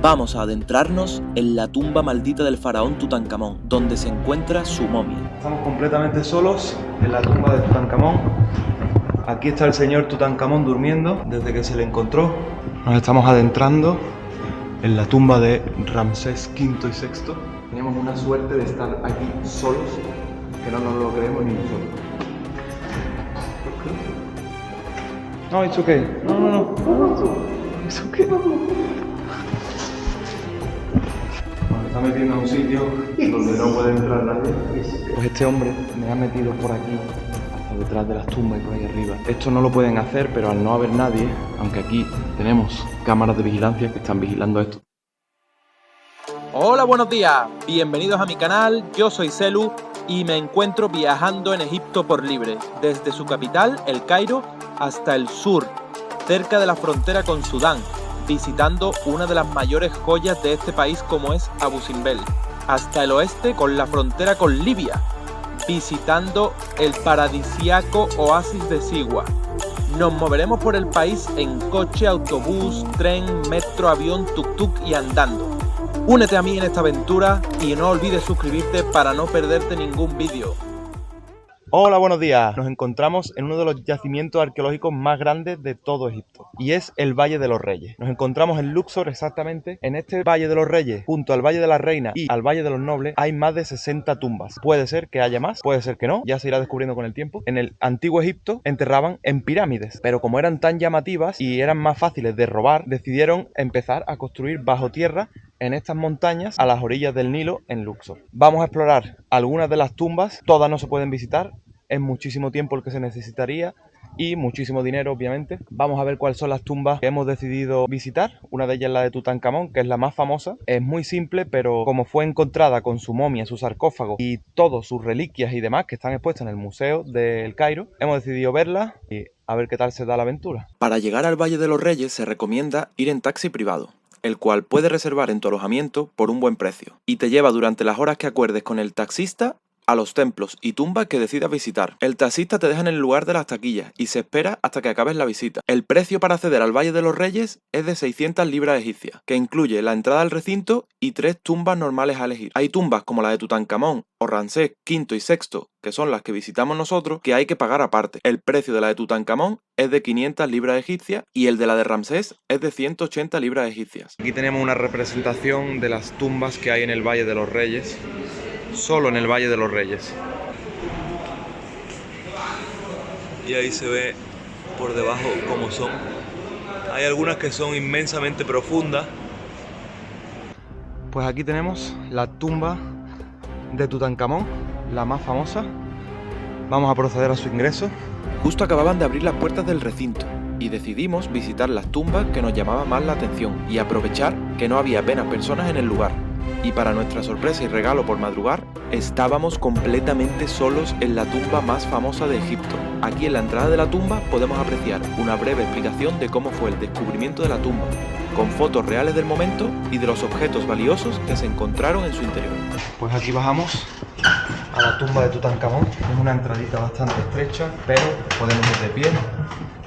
Vamos a adentrarnos en la tumba maldita del faraón Tutankamón, donde se encuentra su momia. Estamos completamente solos en la tumba de Tutankamón. Aquí está el señor Tutankamón durmiendo desde que se le encontró. Nos estamos adentrando en la tumba de Ramsés V y VI. Tenemos una suerte de estar aquí solos que no nos lo creemos ni nosotros. No, it's okay. No. It's okay. Nos está metiendo a un sitio donde no puede entrar nadie. Pues este hombre me ha metido por aquí, hasta detrás de las tumbas y por ahí arriba. Esto no lo pueden hacer, pero al no haber nadie, aunque aquí tenemos cámaras de vigilancia que están vigilando esto. Hola, buenos días, bienvenidos a mi canal, yo soy Celu y me encuentro viajando en Egipto por libre, desde su capital, El Cairo, hasta el sur, cerca de la frontera con Sudán, visitando una de las mayores joyas de este país como es Abu Simbel, hasta el oeste con la frontera con Libia, visitando el paradisíaco oasis de Siwa. Nos moveremos por el país en coche, autobús, tren, metro, avión, tuk-tuk y andando. Únete a mí en esta aventura y no olvides suscribirte para no perderte ningún vídeo. Hola, buenos días. Nos encontramos en uno de los yacimientos arqueológicos más grandes de todo Egipto y es el Valle de los Reyes. Nos encontramos en Luxor exactamente. En este Valle de los Reyes, junto al Valle de la Reina y al Valle de los Nobles, hay más de 60 tumbas. Puede ser que haya más, puede ser que no, ya se irá descubriendo con el tiempo. En el antiguo Egipto enterraban en pirámides, pero como eran tan llamativas y eran más fáciles de robar, decidieron empezar a construir bajo tierra en estas montañas a las orillas del Nilo en Luxor. Vamos a explorar algunas de las tumbas, todas no se pueden visitar, es muchísimo tiempo el que se necesitaría y muchísimo dinero, obviamente. Vamos a ver cuáles son las tumbas que hemos decidido visitar. Una de ellas es la de Tutankamón, que es la más famosa. Es muy simple, pero como fue encontrada con su momia, su sarcófago y todas sus reliquias y demás que están expuestas en el Museo del Cairo, hemos decidido verla y a ver qué tal se da la aventura. Para llegar al Valle de los Reyes se recomienda ir en taxi privado, el cual puedes reservar en tu alojamiento por un buen precio, y te lleva durante las horas que acuerdes con el taxista a los templos y tumbas que decidas visitar. El taxista te deja en el lugar de las taquillas y se espera hasta que acabes la visita. El precio para acceder al Valle de los Reyes es de 600 libras egipcias, que incluye la entrada al recinto y 3 tumbas normales a elegir. Hay tumbas como la de Tutankamón o Ramsés V y VI, que son las que visitamos nosotros, que hay que pagar aparte. El precio de la de Tutankamón es de 500 libras egipcias y el de la de Ramsés es de 180 libras egipcias. Aquí tenemos una representación de las tumbas que hay en el Valle de los Reyes. Solo en el Valle de los Reyes. Y ahí se ve por debajo cómo son. Hay algunas que son inmensamente profundas. Pues aquí tenemos la tumba de Tutankamón, la más famosa. Vamos a proceder a su ingreso. Justo acababan de abrir las puertas del recinto y decidimos visitar las tumbas que nos llamaban más la atención y aprovechar que no había apenas personas en el lugar. Y para nuestra sorpresa y regalo por madrugar, estábamos completamente solos en la tumba más famosa de Egipto. Aquí en la entrada de la tumba podemos apreciar una breve explicación de cómo fue el descubrimiento de la tumba, con fotos reales del momento y de los objetos valiosos que se encontraron en su interior. Pues aquí bajamos a la tumba de Tutankamón. Es una entradita bastante estrecha, pero podemos ir de pie.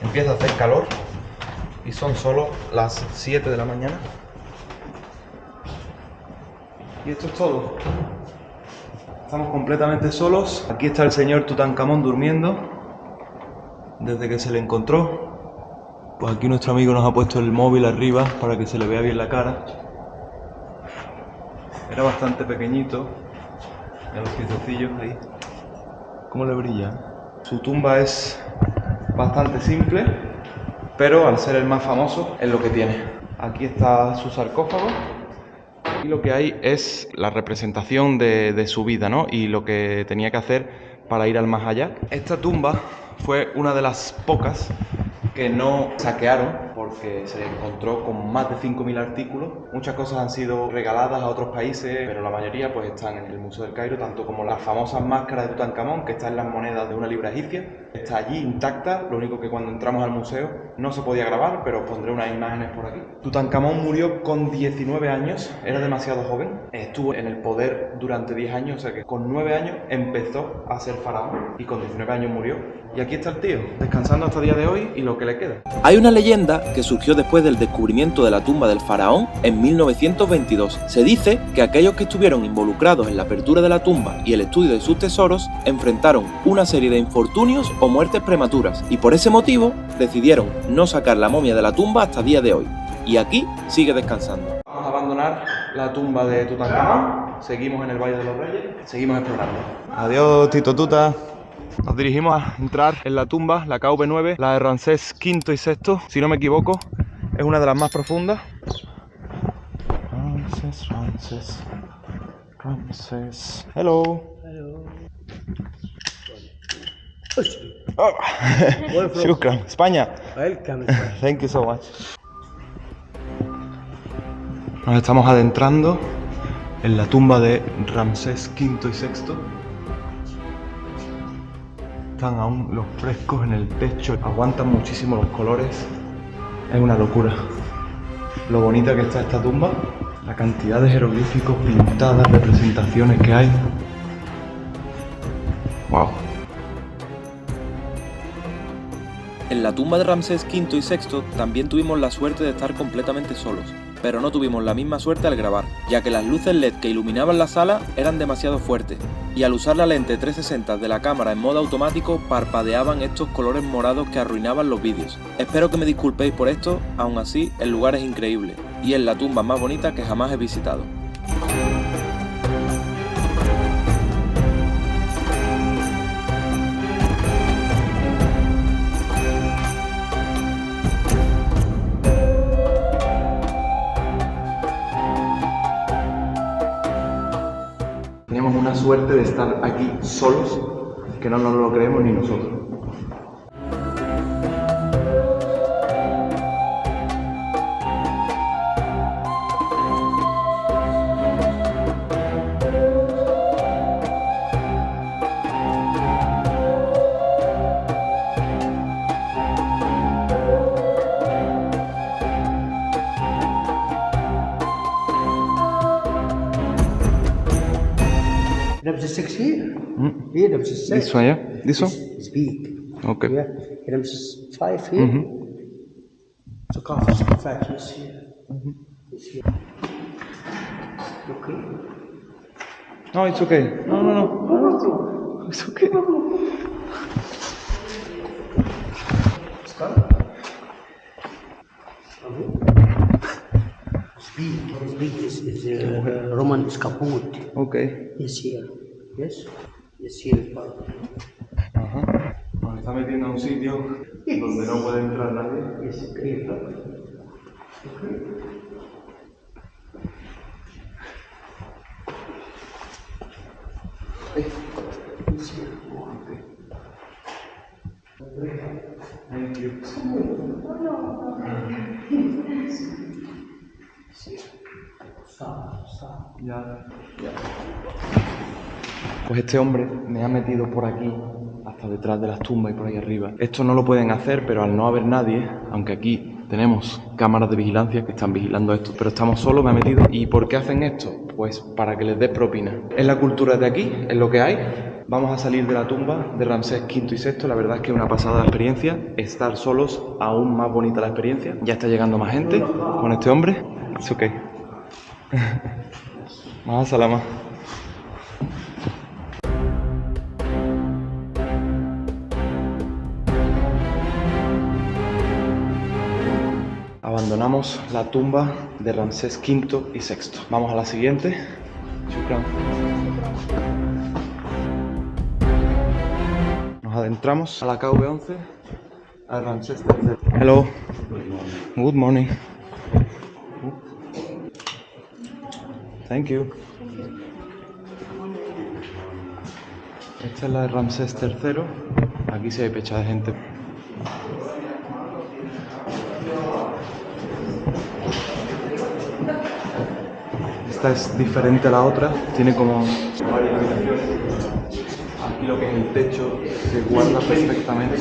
Empieza a hacer calor y son solo las 7 de la mañana. Y esto es todo. Estamos completamente solos. Aquí está el señor Tutankamón durmiendo desde que se le encontró. Pues aquí nuestro amigo nos ha puesto el móvil arriba para que se le vea bien la cara. Era bastante pequeñito. Mira los piececillos ahí. ¿Cómo le brilla? Su tumba es bastante simple, pero al ser el más famoso es lo que tiene. Aquí está su sarcófago. Y lo que hay es la representación de su vida, ¿no? Y lo que tenía que hacer para ir al más allá. Esta tumba fue una de las pocas que no saquearon porque se encontró con más de 5.000 artículos. Muchas cosas han sido regaladas a otros países, pero la mayoría pues están en el Museo del Cairo, tanto como las famosas máscaras de Tutankamón, que están en las monedas de 1 libra egipcia, Está allí intacta, lo único que cuando entramos al museo no se podía grabar, pero os pondré unas imágenes por aquí. Tutankamón murió con 19 años, era demasiado joven, estuvo en el poder durante 10 años, o sea que con 9 años empezó a ser faraón y con 19 años murió. Y aquí está el tío, descansando hasta el día de hoy y lo que le queda. Hay una leyenda que surgió después del descubrimiento de la tumba del faraón en 1922. Se dice que aquellos que estuvieron involucrados en la apertura de la tumba y el estudio de sus tesoros enfrentaron una serie de infortunios o muertes prematuras y por ese motivo decidieron no sacar la momia de la tumba hasta el día de hoy. Y aquí sigue descansando. Vamos a abandonar la tumba de Tutankamón, seguimos en el Valle de los Reyes, seguimos explorando. Adiós, Tito Tuta. Nos dirigimos a entrar en la tumba, la KV9, la de Ramsés V y VI, si no me equivoco, es una de las más profundas. Ramsés. Hello. Oh. Shukran. España. Welcome. Thank you so much. Nos estamos adentrando en la tumba de Ramsés V y VI. Están aún los frescos en el techo, aguantan muchísimo los colores. Es una locura lo bonita que está esta tumba, la cantidad de jeroglíficos, pintadas, representaciones que hay. Wow. En la tumba de Ramsés V y VI también tuvimos la suerte de estar completamente solos, pero no tuvimos la misma suerte al grabar, ya que las luces LED que iluminaban la sala eran demasiado fuertes, y al usar la lente 360 de la cámara en modo automático parpadeaban estos colores morados que arruinaban los vídeos. Espero que me disculpéis por esto, aún así el lugar es increíble, y es la tumba más bonita que jamás he visitado. Teníamos una suerte de estar aquí solos que no nos lo creemos ni nosotros. Ramses 6 here. Here, Ramses 6. This one, yeah? This one? It's big. Okay. Yeah. Ramses 5 here. So Sarcophagus is here. It's here. Okay. No, it's okay. No. It's okay. Skull. It's big. It's big. It's Roman scaput. Okay. Yes, here. Yes. Yes, here is part. Ajá. Nos está metiendo a un sitio donde no puede entrar nadie. Yes, okay. Thank you. Ya. Pues este hombre me ha metido por aquí, hasta detrás de las tumbas y por ahí arriba. Esto no lo pueden hacer, pero al no haber nadie, aunque aquí tenemos cámaras de vigilancia que están vigilando esto, pero estamos solos, me ha metido. ¿Y por qué hacen esto? Pues para que les des propina. Es la cultura de aquí, es lo que hay. Vamos a salir de la tumba de Ramsés V y VI, la verdad es que es una pasada la experiencia. Estar solos, aún más bonita la experiencia. Ya está llegando más gente con este hombre. Es ok. Más salama. Abandonamos la tumba de Ramsés V y VI. Vamos a la siguiente. Shukran. Nos adentramos a la KV11, a Ramsés III. Hello. Good morning. Thank you. Esta es la de Ramsés III. Aquí sí hay pecha de gente. Esta es diferente a la otra. Tiene como varias habitaciones. Aquí lo que es el techo se guarda perfectamente.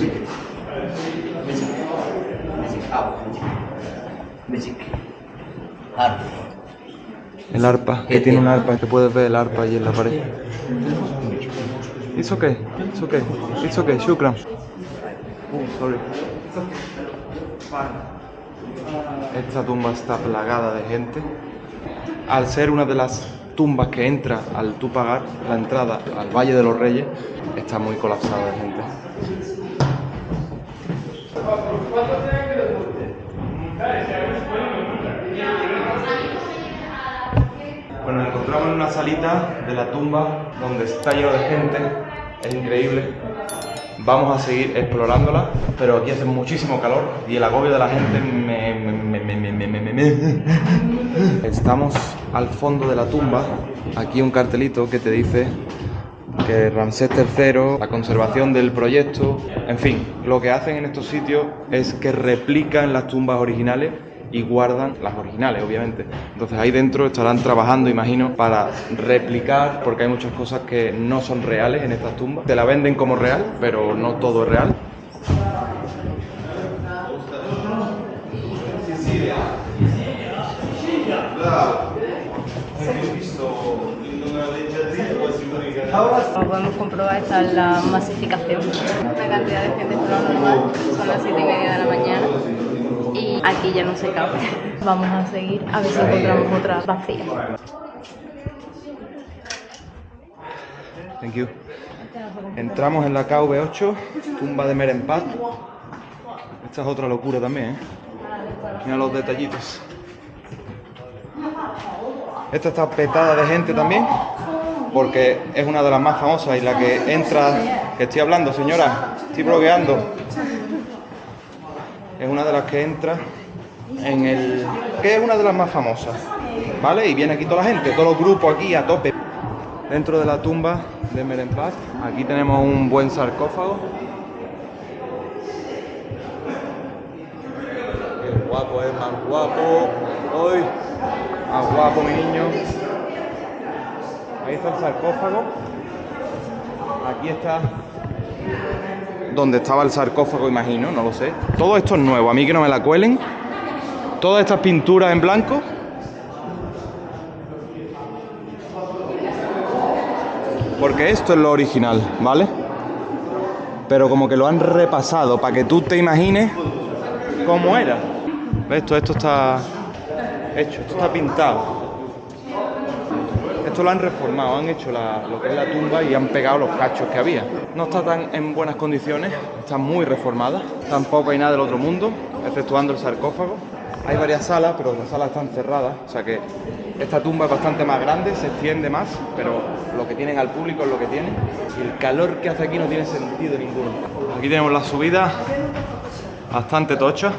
El arpa, que tiene un arpa, que puedes ver el arpa ahí en la pared. It's okay, it's okay, it's okay, shukran. Sorry. Esta tumba está plagada de gente. Al ser una de las tumbas que entra al tú pagar la entrada al Valle de los Reyes, está muy colapsada de gente. Bueno, nos encontramos en una salita de la tumba donde está lleno de gente, es increíble. Vamos a seguir explorándola, pero aquí hace muchísimo calor y el agobio de la gente Estamos al fondo de la tumba, aquí un cartelito que te dice que Ramsés III, la conservación del proyecto, en fin, lo que hacen en estos sitios es que replican las tumbas originales y guardan las originales, obviamente. Entonces ahí dentro estarán trabajando, imagino, para replicar, porque hay muchas cosas que no son reales en estas tumbas. Te la venden como real, pero no todo es real. Podemos comprobar esta es la masificación. La cantidad de gente es lo normal, son las 7:30 de la mañana y aquí ya no se cabe. Vamos a seguir a ver si encontramos otra vacía. Thank you. Entramos en la KV8, tumba de Merenpat. Esta es otra locura también, ¿eh? Mira los detallitos. Esta está petada de gente también, porque es una de las más famosas y la que entra... Que estoy hablando, señora, estoy blogueando. Es una de las que entra en el... que es una de las más famosas, ¿vale? Y viene aquí toda la gente, todos los grupos aquí a tope. Dentro de la tumba de Merenpat, aquí tenemos un buen sarcófago. Qué guapo, es más guapo. ¡Uy! Más guapo, mi niño. Ahí está el sarcófago. Aquí está donde estaba el sarcófago, imagino, no lo sé. Todo esto es nuevo, a mí que no me la cuelen. Todas estas pinturas en blanco. Porque esto es lo original, ¿vale? Pero como que lo han repasado para que tú te imagines cómo era. Esto está hecho, esto está pintado. Esto lo han reformado, han hecho lo que es la tumba y han pegado los cachos que había. No está tan en buenas condiciones, está muy reformada. Tampoco hay nada del otro mundo, exceptuando el sarcófago. Hay varias salas, pero las salas están cerradas, o sea que esta tumba es bastante más grande, se extiende más, pero lo que tienen al público es lo que tienen. Y el calor que hace aquí no tiene sentido ninguno. Aquí tenemos la subida, bastante tocha.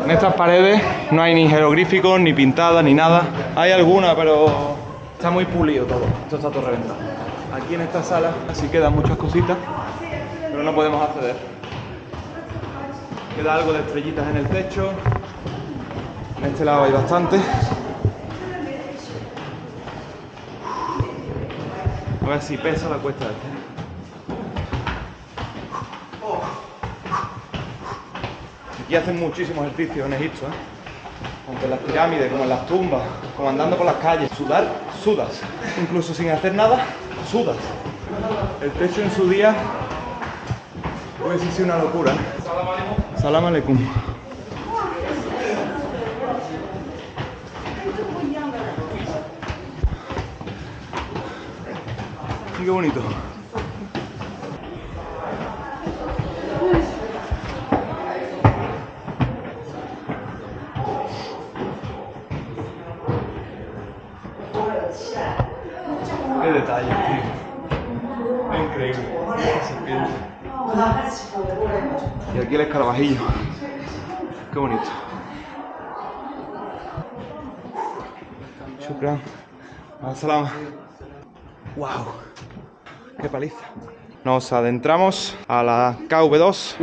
En estas paredes no hay ni jeroglíficos, ni pintadas, ni nada. Hay alguna, pero está muy pulido todo. Esto está todo reventado. Aquí en esta sala sí quedan muchas cositas, pero no podemos acceder. Queda algo de estrellitas en el techo. En este lado hay bastante. A ver si pesa la cuesta esta. Aquí hacen muchísimo ejercicio en Egipto, tanto en las pirámides como en las tumbas, como andando por las calles. Sudar, sudas. Incluso sin hacer nada, sudas. El techo en su día hubiese sido una locura. Salam aleikum. Qué bonito. Qué detalle, tío. Es increíble. Y aquí el escarabajillo. Qué bonito. Shukran. As-salam. Wow. Qué paliza. Nos adentramos a la KV2,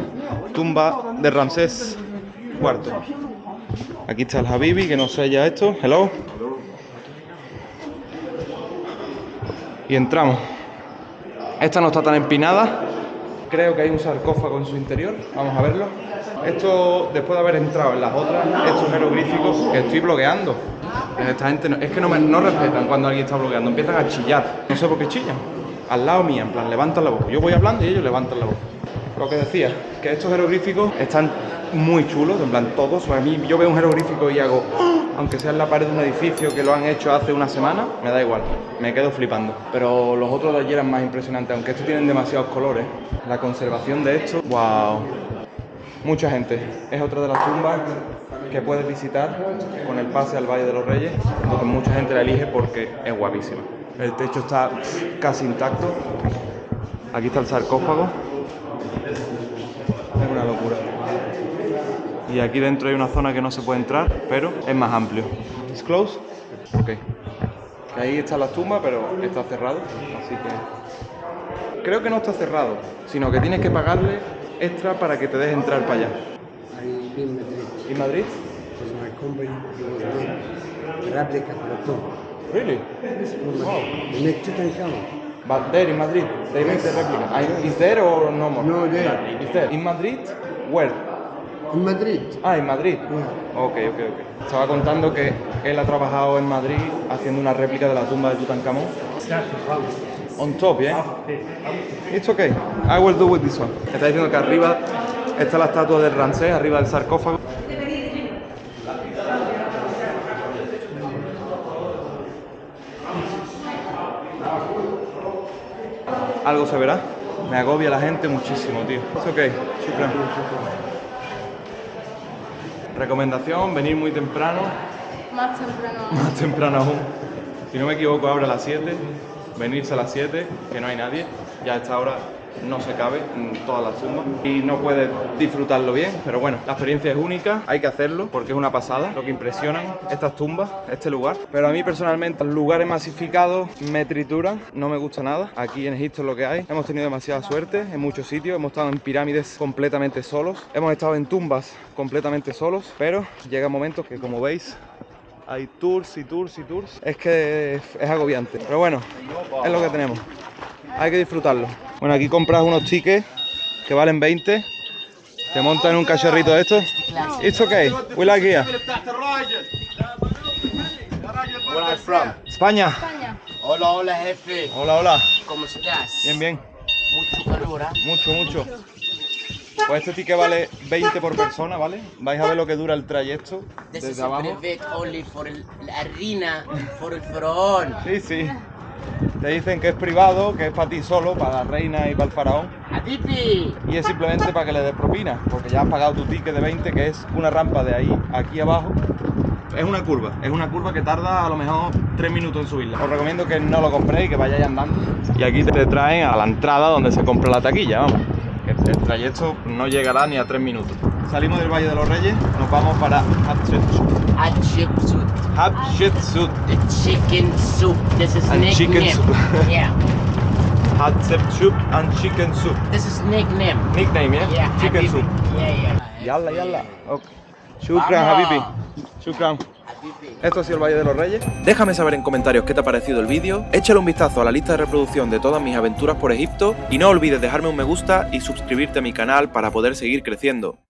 tumba de Ramsés IV. Aquí está el Habibi, que nos sella esto. Hello. Y entramos. Esta no está tan empinada. Creo que hay un sarcófago en su interior. Vamos a verlo. Esto, después de haber entrado en las otras, estos jeroglíficos que estoy bloqueando. Esta gente es que no respetan cuando alguien está bloqueando. Empiezan a chillar. No sé por qué chillan. Al lado mía, en plan, levantan la voz. Yo voy hablando y ellos levantan la voz. Lo que decía, que estos jeroglíficos están muy chulos, en plan todos. A mí yo veo un jeroglífico y hago, ¡oh! Aunque sea en la pared de un edificio que lo han hecho hace una semana, me da igual, me quedo flipando. Pero los otros de allí eran más impresionantes, aunque estos tienen demasiados colores. La conservación de esto, wow. Mucha gente. Es otra de las tumbas que puedes visitar con el pase al Valle de los Reyes, donde mucha gente la elige porque es guapísima. El techo está casi intacto. Aquí está el sarcófago. Es una locura. Y aquí dentro hay una zona que no se puede entrar, pero es más amplio. ¿Es close? Ok. Que ahí están las tumbas, pero está cerrado, así que... Creo que no está cerrado, sino que tienes que pagarle extra para que te deje entrar para allá. I in Madrid. ¿Y Madrid? Because my company was made replica of the tomb. Really? Wow. They make Tutankhamun. But there in Madrid, they make the replica. Is there or no more? No, there. Is there? In Madrid? Where? In Madrid. Ah, en Madrid. Yeah. Ok. Estaba contando que él ha trabajado en Madrid haciendo una réplica de la tumba de Tutankamón. On top, yeah? It's okay. I will do with this one. Está diciendo que arriba está la estatua de Ramsés, arriba del sarcófago. Algo se verá. Me agobia la gente muchísimo, tío. It's okay. Shukran. Recomendación, venir muy temprano. Más temprano. Más temprano aún. Si no me equivoco, abre a las 7. Venirse a las 7, que no hay nadie. Ya a esta hora no se cabe en todas las tumbas y no puedes disfrutarlo bien, pero bueno, la experiencia es única, hay que hacerlo porque es una pasada lo que impresionan estas tumbas, este lugar. Pero a mí personalmente los lugares masificados me trituran, no me gusta nada. Aquí en Egipto es lo que hay. Hemos tenido demasiada suerte en muchos sitios, hemos estado en pirámides completamente solos, hemos estado en tumbas completamente solos, pero llega momentos que, como veis, hay tours y tours y tours. Es que es agobiante, pero bueno, es lo que tenemos. Hay que disfrutarlo. Bueno, aquí compras unos tickets que valen 20. Te montan en un cacharrito de estos. It's okay. We like here. Where are you from? España. España. Hola, hola, jefe. Hola, hola. ¿Cómo estás? Bien, bien. Mucho calor, ¿ah? Mucho. Pues este ticket vale 20 por persona, ¿vale? Vais a ver lo que dura el trayecto This is desde a abajo. brevet only for la harina, for el faraón. Sí. Te dicen que es privado, que es para ti solo, para la reina y para el faraón. Habibi. Y es simplemente para que le des propina, porque ya has pagado tu ticket de 20, que es una rampa de ahí a aquí abajo. Es una curva que tarda a lo mejor 3 minutos en subirla. Os recomiendo que no lo compréis, que vayáis andando. Y aquí te traen a la entrada donde se compra la taquilla, vamos. El trayecto no llegará ni a 3 minutos. Salimos del Valle de los Reyes, nos vamos para Hatshepsut. Hatshepsut. The chicken soup. This is And chicken nickname. soup. Yeah. Hatshepsut and chicken soup. This is nickname. Nickname, yeah? Yeah. Chicken Habibi. soup. Yeah. Yalla. Okay. Shukran, Habibi. Shukran. Habibi. Esto ha sido el Valle de los Reyes. Déjame saber en comentarios qué te ha parecido el vídeo, échale un vistazo a la lista de reproducción de todas mis aventuras por Egipto y no olvides dejarme un me gusta y suscribirte a mi canal para poder seguir creciendo.